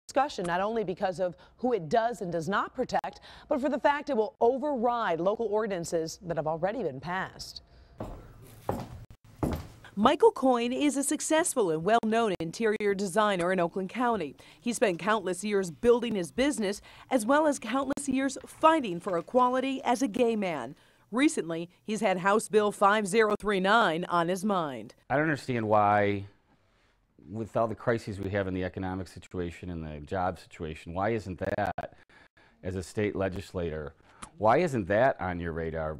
discussion, not only because of who it does and does not protect, but for the fact it will override local ordinances that have already been passed. Michael Coyne is a successful and well-known interior designer in Oakland County. He spent countless years building his business, as well as countless years fighting for equality as a gay man. Recently, he's had House Bill 5039 on his mind. I don't understand why, with all the crises we have in the economic situation and the job situation, why isn't that, as a state legislator, why isn't that on your radar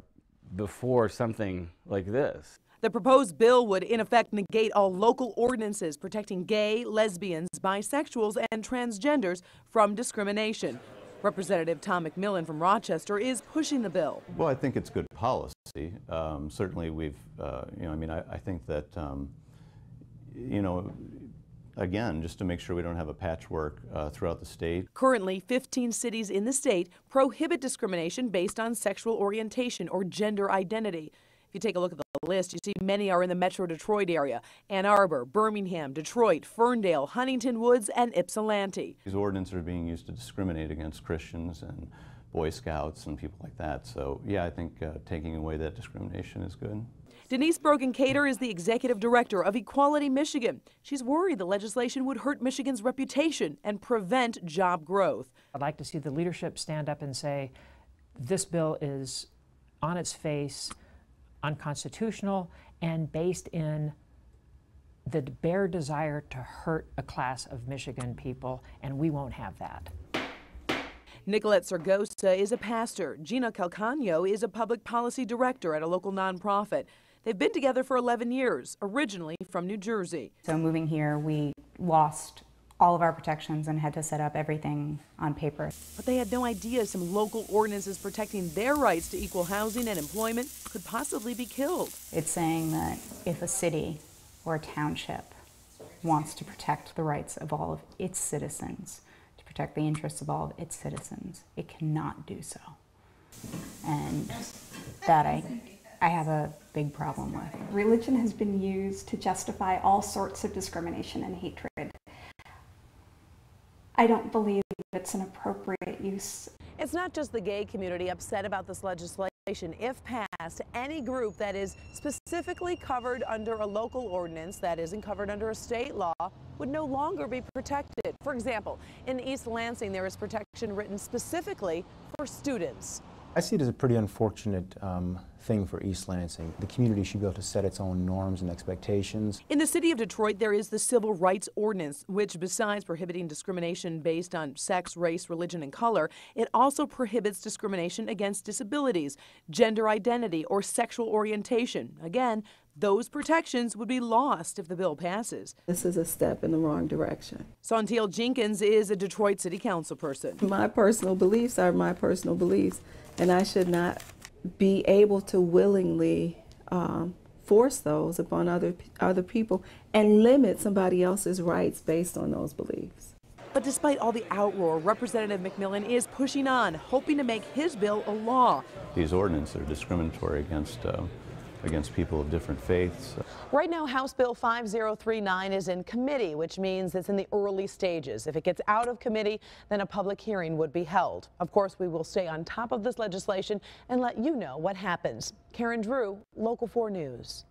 before something like this? The proposed bill would, in effect, negate all local ordinances protecting gay, lesbians, bisexuals, and transgenders from discrimination. Representative Tom McMillan from Rochester is pushing the bill. Well, I think it's good policy. Certainly we've, I think that, again, just to make sure we don't have a patchwork throughout the state. Currently, 15 cities in the state prohibit discrimination based on sexual orientation or gender identity. If you take a look at the list, you see many are in the Metro Detroit area: Ann Arbor, Birmingham, Detroit, Ferndale, Huntington Woods, and Ypsilanti. These ordinances are being used to discriminate against Christians and Boy Scouts and people like that. So, yeah, I think taking away that discrimination is good. Denise Brogan-Cater is the executive director of Equality Michigan. She's worried the legislation would hurt Michigan's reputation and prevent job growth. I'd like to see the leadership stand up and say, this bill is on its face unconstitutional and based in the bare desire to hurt a class of Michigan people, and we won't have that. Nicolette Sargosa is a pastor. Gina Calcagno is a public policy director at a local nonprofit. They've been together for 11 years, originally from New Jersey. So moving here, we lost all of our protections and had to set up everything on paper. But they had no idea some local ordinances protecting their rights to equal housing and employment could possibly be killed. It's saying that if a city or a township wants to protect the rights of all of its citizens, to protect the interests of all of its citizens, it cannot do so. And that I have a big problem with. Religion has been used to justify all sorts of discrimination and hatred. I don't believe it's an appropriate use. It's not just the gay community upset about this legislation. If passed, any group that is specifically covered under a local ordinance that isn't covered under a state law would no longer be protected. For example, in East Lansing, there is protection written specifically for students. I see it as a pretty unfortunate thing for East Lansing. The community should be able to set its own norms and expectations. In the city of Detroit, there is the Civil Rights Ordinance, which besides prohibiting discrimination based on sex, race, religion, and color, it also prohibits discrimination against disabilities, gender identity, or sexual orientation. Again, those protections would be lost if the bill passes. This is a step in the wrong direction. Santiel Jenkins is a Detroit City Council person. My personal beliefs are my personal beliefs, and I should not be able to willingly force those upon other people and limit somebody else's rights based on those beliefs. But despite all the outroar, Representative McMillan is pushing on, hoping to make his bill a law. These ordinances are discriminatory against people of different faiths. Right now, House Bill 5039 is in committee, which means it's in the early stages. If it gets out of committee, then a public hearing would be held. Of course, we will stay on top of this legislation and let you know what happens. Karen Drew, Local 4 News.